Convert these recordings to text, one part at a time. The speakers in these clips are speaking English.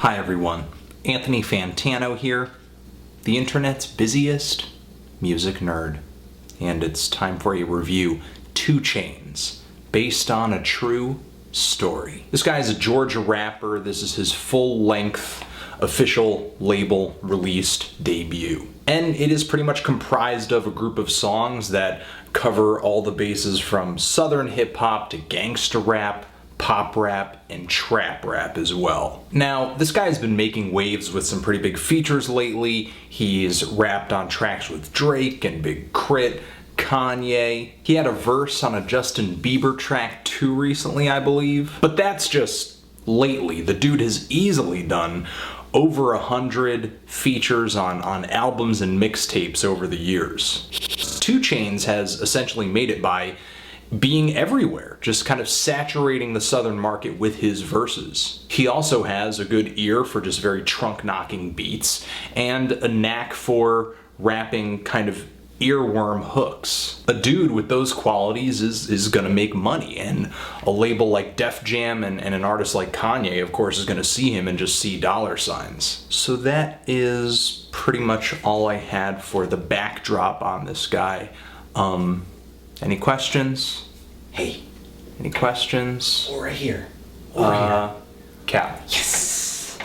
Hi everyone, Anthony Fantano here, the internet's busiest music nerd, and it's time for a review, 2 Chainz, based on a true story. This guy is a Georgia rapper. This is his full-length, official label released debut. And it is pretty much comprised of a group of songs that cover all the bases from southern hip-hop to gangsta rap, pop rap, and trap rap as well. Now, this guy's been making waves with some pretty big features lately. He's rapped on tracks with Drake and Big Crit, Kanye. He had a verse on a Justin Bieber track too recently, I believe. But that's just lately. The dude has easily done over 100 features on albums and mixtapes over the years. 2 Chainz has essentially made it by being everywhere, just kind of saturating the southern market with his verses. He also has a good ear for just very trunk-knocking beats and a knack for rapping kind of earworm hooks. A dude with those qualities is gonna make money, and a label like Def Jam and an artist like Kanye, of course, is gonna see him and just see dollar signs. So that is pretty much all I had for the backdrop on this guy. Any questions? Hey. Any questions? Oh, right here. Over here. Cal. Yes.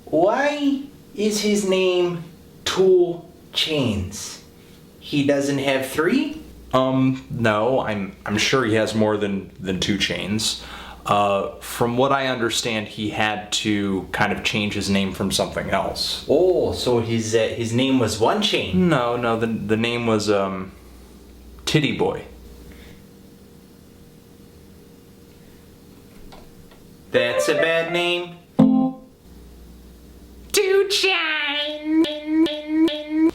Why is his name 2 Chainz? He doesn't have 3? No, I'm sure he has more than 2 Chainz. From what I understand, he had to kind of change his name from something else. Oh, so his name was 1 Chain? No, the name was, Titty Boy. That's a bad name. 2 Chainz.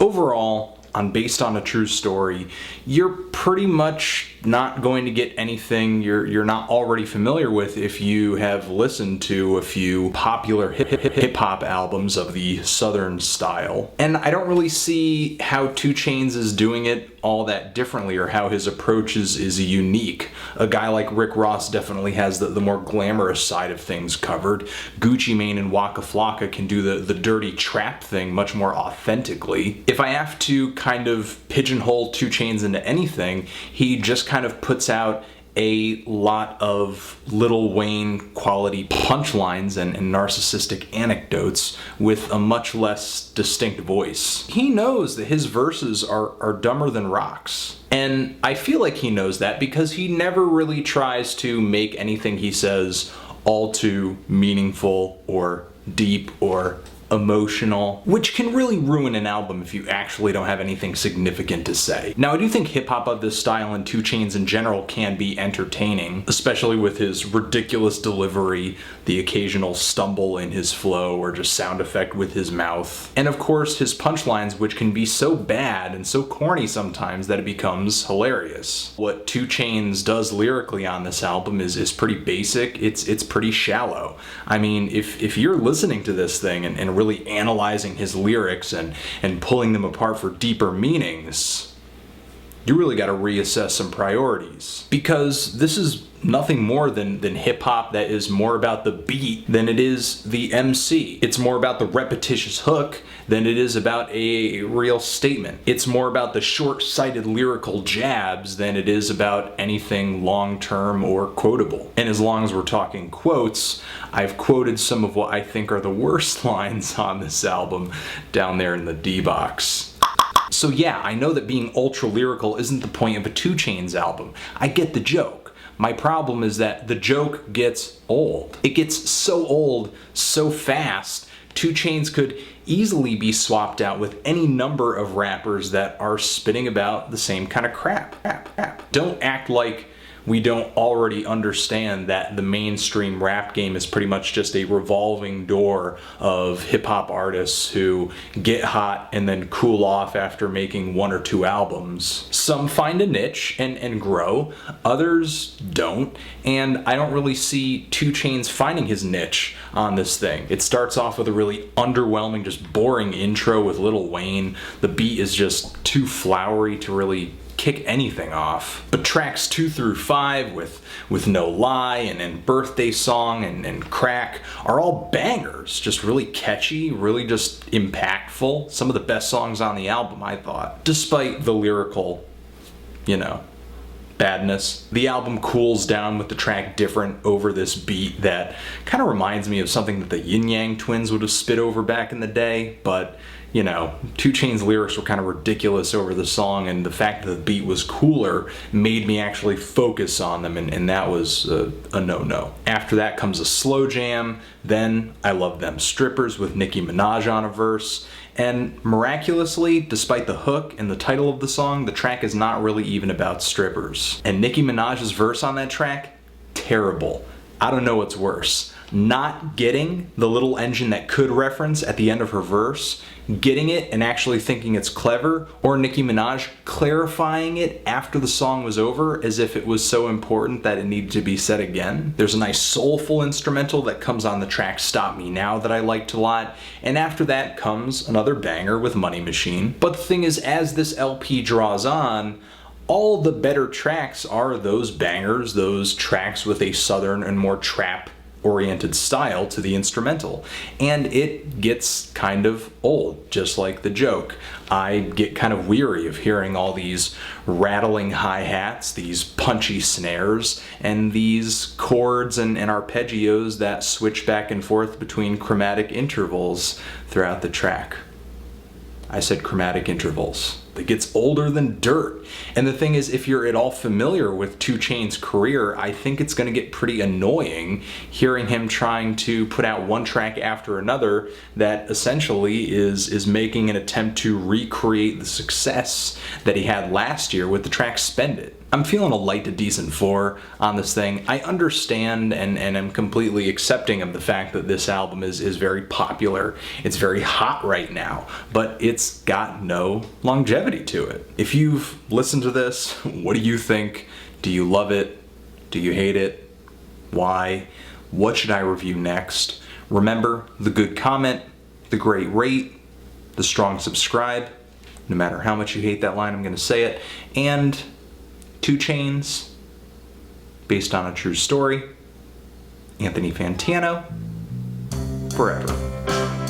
Overall, based on a true story, you're pretty much not going to get anything you're not already familiar with if you have listened to a few popular hip-hop albums of the southern style. And I don't really see how 2 Chainz is doing it all that differently, or how his approach is unique. A guy like Rick Ross definitely has the more glamorous side of things covered. Gucci Mane and Waka Flocka can do the dirty trap thing much more authentically. If I have to kind of pigeonhole 2 Chainz into anything, he just kind of puts out a lot of Lil Wayne quality punchlines and narcissistic anecdotes with a much less distinct voice. He knows that his verses are dumber than rocks. And I feel like he knows that because he never really tries to make anything he says all too meaningful or deep or emotional, which can really ruin an album if you actually don't have anything significant to say. Now, I do think hip-hop of this style and 2 Chainz in general can be entertaining, especially with his ridiculous delivery, the occasional stumble in his flow, or just sound effect with his mouth. And of course, his punchlines, which can be so bad and so corny sometimes that it becomes hilarious. What 2 Chainz does lyrically on this album is pretty basic. It's pretty shallow. I mean, if you're listening to this thing and really analyzing his lyrics and pulling them apart for deeper meanings, you really got to reassess some priorities. Because this is nothing more than hip-hop that is more about the beat than it is the MC. It's more about the repetitious hook than it is about a real statement. It's more about the short-sighted lyrical jabs than it is about anything long-term or quotable. And as long as we're talking quotes, I've quoted some of what I think are the worst lines on this album down there in the D-box. So yeah, I know that being ultra-lyrical isn't the point of a 2 Chainz album. I get the joke. My problem is that the joke gets old. It gets so old so fast, 2 Chainz could easily be swapped out with any number of rappers that are spitting about the same kind of crap. Don't act like we don't already understand that the mainstream rap game is pretty much just a revolving door of hip-hop artists who get hot and then cool off after making 1 or 2 albums. Some find a niche and grow, others don't, and I don't really see 2 Chainz finding his niche on this thing. It starts off with a really underwhelming, just boring intro with Lil Wayne. The beat is just too flowery to really kick anything off. But tracks 2 through 5 with No Lie and Birthday Song and Crack are all bangers, just really catchy, really just impactful. Some of the best songs on the album, I thought, despite the lyrical, badness. The album cools down with the track Different over this beat that kind of reminds me of something that the Yin Yang Twins would have spit over back in the day, but 2 Chainz lyrics were kind of ridiculous over the song, and the fact that the beat was cooler made me actually focus on them, and that was a no-no. After that comes a slow jam, then I Love Them Strippers with Nicki Minaj on a verse, and miraculously, despite the hook and the title of the song, the track is not really even about strippers. And Nicki Minaj's verse on that track, terrible. I don't know what's worse. Not getting the little engine that could reference at the end of her verse, getting it and actually thinking it's clever, or Nicki Minaj clarifying it after the song was over as if it was so important that it needed to be said again. There's a nice soulful instrumental that comes on the track Stop Me Now that I liked a lot, and after that comes another banger with Money Machine. But the thing is, as this LP draws on, all the better tracks are those bangers, those tracks with a southern and more trap oriented style to the instrumental, and it gets kind of old, just like the joke. I get kind of weary of hearing all these rattling hi-hats, these punchy snares, and these chords and arpeggios that switch back and forth between chromatic intervals throughout the track. I said chromatic intervals. It gets older than dirt. And the thing is, if you're at all familiar with 2 Chainz's career, I think it's going to get pretty annoying hearing him trying to put out one track after another that essentially is making an attempt to recreate the success that he had last year with the track Spend It. I'm feeling a light to decent 4 on this thing. I understand and am completely accepting of the fact that this album is very popular. It's very hot right now, but it's got no longevity to it. If you've listened to this, what do you think? Do you love it? Do you hate it? Why? What should I review next? Remember, the good comment, the great rate, the strong subscribe. No matter how much you hate that line, I'm going to say it. And 2 Chainz, based on a true story. Anthony Fantano, forever.